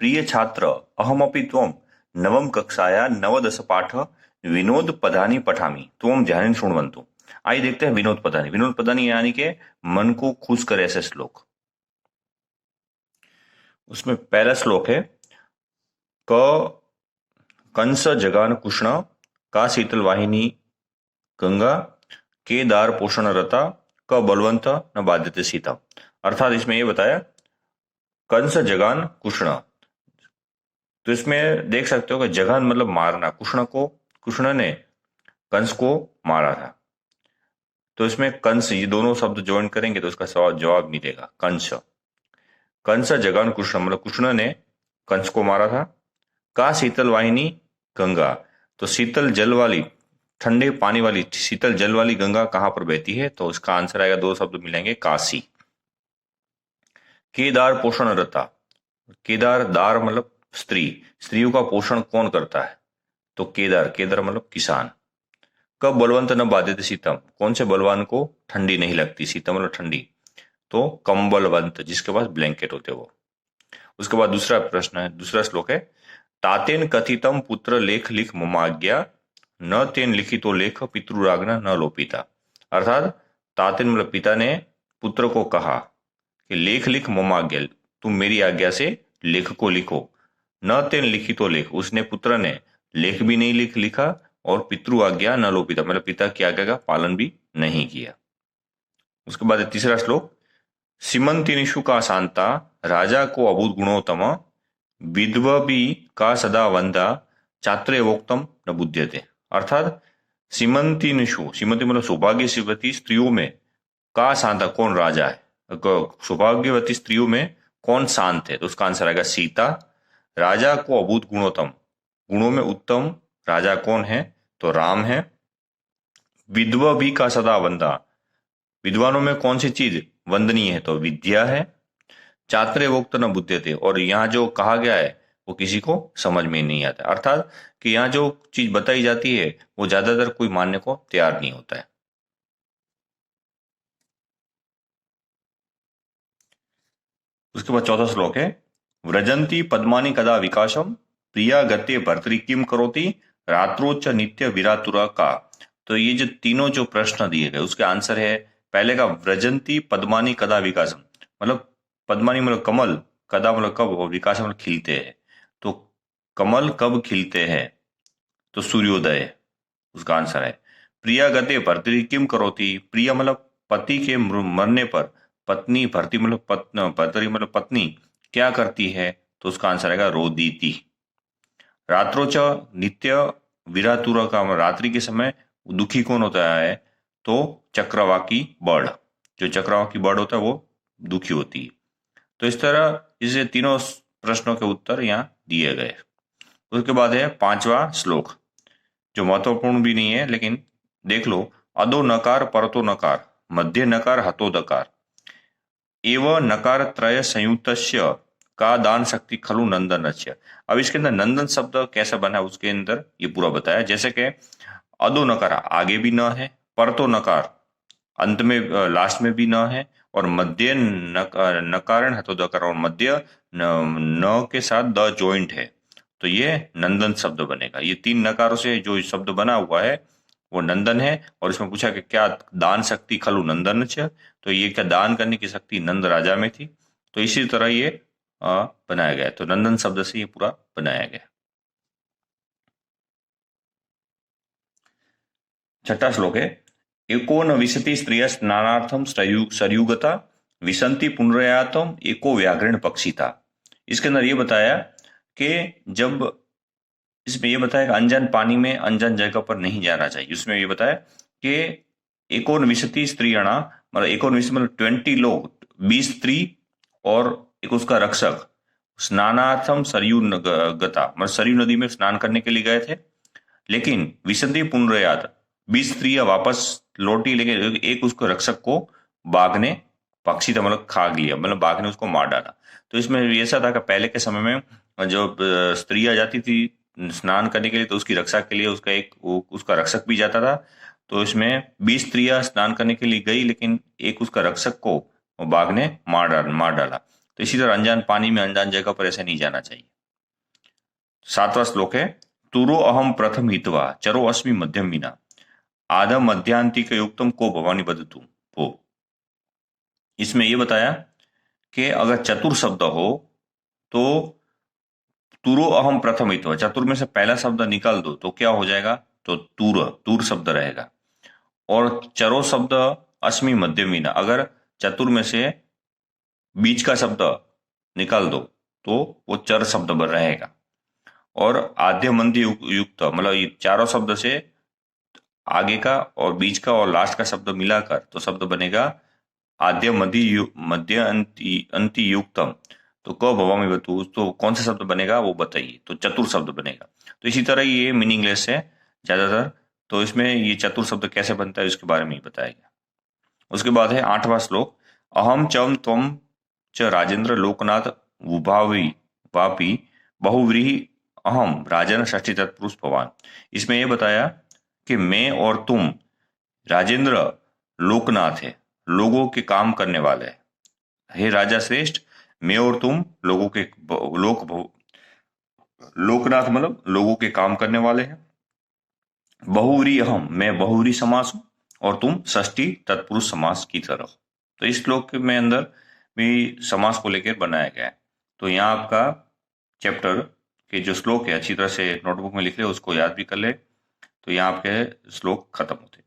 प्रिय छात्र अहमपि त्वं नवम कक्षाया नवदश पाठ विनोद पदानि पठामि त्वं ध्यानेन शृण्वन्तु। आइए देखते हैं विनोद पदानि। विनोद पदानि यानी के मन को खुश करे ऐसे श्लोक। उसमें पहला श्लोक है क कंस जगान कुष्ण का शीतल वाहिनी गंगा के दार पोषण रता क बलवंत न बाध्यते सीता। अर्थात इसमें यह बताया कंस जगान कुष्ण, तो इसमें देख सकते हो कि जगान मतलब मारना, कुष्ण ने कंस को मारा था। तो इसमें कंस ये दोनों शब्द ज्वाइन करेंगे तो इसका जवाब मिलेगा कंस जगान कुष्ण मतलब कुष्ण ने कंस को मारा था। का शीतल वाहिनी गंगा, तो शीतल जल वाली ठंडे पानी वाली शीतल जल वाली गंगा कहां पर बहती है, तो इसका आंसर आएगा, दो शब्द मिलेंगे काशी। केदार पोषण रता, केदार दार मतलब स्त्रियों का पोषण कौन करता है, तो केदार मतलब किसान। कब बलवंत न बाध्यते शीतम, कौन से बलवान को ठंडी नहीं लगती, शीतम मतलब ठंडी, तो कंबलवंत जिसके पास ब्लैंकेट होते वो। उसके बाद दूसरा प्रश्न है, दूसरा श्लोक है तातेन कथितम पुत्र लेख लिख ममाज्ञा न तेन लिखितो लेख पितृराग्ना न लोपिता। अर्थात तातेन मतलब पिता ने पुत्र को कहा कि लेख लिख ममाज्ञा, तुम मेरी आज्ञा से लेख को लिखो। न तेन लिखितो लेख, उसने पुत्र ने लेख भी नहीं लिखा और पितृ आज्ञा न लोपिता मतलब पिता की आज्ञा का पालन भी नहीं किया। उसके बाद तीसरा श्लोक सीमंतिनिषु का शांता राजा को अभूत गुणोत्तम विद्वबी का सदा वंदा चात्रे वोक्तम न बुध्यते। अर्थात सीमंतिनिषु, सीमंती मतलब सौभाग्यवती स्त्रियों में, का शांता कौन राजा है, सौभाग्यवती स्त्रियों में कौन शांत है, तो उसका आंसर आएगा सीता। राजा को अभूत गुणोत्तम, गुणों में उत्तम राजा कौन है, तो राम है। विद्वबी का सदा वंदा, विद्वानों में कौन सी चीज वंदनीय है, तो विद्या है। चात्रे वोक्त न बुद्धते, और यहाँ जो कहा गया है वो किसी को समझ में नहीं आता। अर्थात कि यहाँ जो चीज बताई जाती है वो ज्यादातर कोई मानने को तैयार नहीं होता है। उसके बाद चौथा श्लोक है व्रजंती पद्मानी कदा विकासम प्रिया गते भर्तरी किम करोति रात्रोच्च नित्य विरातुरा का। तो ये जो तीनों जो प्रश्न दिए गए उसके आंसर है पहले का व्रजंती पद्मानी कदा विकासम, मतलब पद्मानी मतलब कमल, कदा मतलब कब, और विकास मतलब खिलते हैं, तो कमल कब खिलते हैं, तो सूर्योदय उसका आंसर है। प्रिया गते भर्तरी किम करोति, प्रिया मतलब पति के मरने पर पत्नी, भर्ती मतलब भर्तरी मतलब पत्नी क्या करती है, तो उसका आंसर आएगा रोदीती। रात्रोच नित्य विरातुरा का रात्रि के समय दुखी कौन होता है, तो चक्रवाकी बर्ड, जो चक्रवाकी बर्ड होता है वो दुखी होती है। तो इस तरह इसे तीनों प्रश्नों के उत्तर यहाँ दिए गए। उसके बाद है पांचवा श्लोक जो महत्वपूर्ण भी नहीं है लेकिन देख लो, अदो नकार परतो नकार मध्य नकार हतो दकार एवं नकार त्रय संयुक्तस्य का दान शक्ति खलु नंदनस्य। अब इसके अंदर नंदन शब्द कैसा बना उसके अंदर ये पूरा बताया, जैसे कि अदो नकार आगे भी न है, परतो नकार अंत में लास्ट में भी न है, और मध्य नकारण हतो दकार, और मध्य न के साथ द जॉइंट है, तो ये नंदन शब्द बनेगा। ये तीन नकारों से जो शब्द बना हुआ है वो नंदन है। और इसमें पूछा कि क्या दान शक्ति खलु नंदन, तो ये क्या दान करने की शक्ति नंद राजा में थी, तो इसी तरह ये बनाया गया, तो नंदन शब्द से ये पूरा बनाया गया। छठा श्लोक है एकोनविंशति स्त्रिय स्नानार्थम सरयुगता विसंति पुनरयातम एको व्याघ्रण पक्षिता। इसके अंदर ये बताया कि जब इसमें ये बताया कि अनजान पानी में अनजान जगह पर नहीं जाना चाहिए। उसमें ये बताया कि एकोनविंशति स्त्रियाणा मतलब एकोनविंशति मतलब 20 लोग, 20 स्त्री और एक उसका रक्षक स्नानार्थम सरयू गता मतलब सरयू नदी में स्नान करने के लिए गए थे, लेकिन विसंति पुनरयात 20 स्त्रियां वापस लौटी, लेकिन एक उसको रक्षक को बाघ ने पक्षी था मतलब खा लिया, मतलब बाघ ने उसको मार डाला। तो इसमें ऐसा था कि पहले के समय में जो स्त्रियां जाती थी स्नान करने के लिए तो उसकी रक्षा के लिए उसका रक्षक भी जाता था। तो इसमें 20 स्त्रियां स्नान करने के लिए गई लेकिन एक उसका रक्षक को बाघ ने मार डाला। तो इसी तरह अनजान पानी में अनजान जगह पर ऐसे नहीं जाना चाहिए। 7वां श्लोक है, तुरो अहम प्रथम हित्वा चरो अस्मि मध्यम विना आधम मध्यांतिक युक्तम को भवानी बदतु हो। इसमें ये बताया कि अगर चतुर शब्द हो तो तुरो अहम प्रथम हित्वा, चतुर में से पहला शब्द निकाल दो तो क्या हो जाएगा, तो तूर तूर शब्द रहेगा। और चरो शब्द अस्मि मध्यम विना, अगर चतुर में से बीच का शब्द निकाल दो तो वो चर शब्द बन रहेगा। और आद्य मध्य युक्त मतलब ये चारों शब्द से आगे का और बीच का और लास्ट का शब्द मिलाकर तो शब्द बनेगा आद्य मध्य अंति युक्तम। तो क भवामी बतू, तो कौन सा शब्द बनेगा वो बताइए, तो चतुर शब्द बनेगा। तो इसी तरह ये मीनिंगलेस है ज्यादातर, तो इसमें ये चतुर शब्द कैसे बनता है उसके बारे में ही बताया गया। उसके बाद है 8वां श्लोक, अहम चम त्वम च राजेंद्र लोकनाथ उभावी वापी बहुव्रीहि अहम राजन षष्ठी तत्पुरुष भवान। इसमें यह बताया कि मैं और तुम राजेंद्र लोकनाथ है, लोगों के काम करने वाले हैं। हे राजा श्रेष्ठ, मैं और तुम लोगों के लोकनाथ मतलब लोगों के काम करने वाले हैं। बहुव्री अहम, मैं बहुव्री समास हूं और तुम षष्ठी तत्पुरुष समास की तरह। तो इस श्लोक में अंदर भी समास को लेकर बनाया गया है। तो यहाँ आपका चैप्टर के जो श्लोक है अच्छी तरह से नोटबुक में लिख ले, उसको याद भी कर ले, तो यहाँ आपके श्लोक खत्म होते हैं।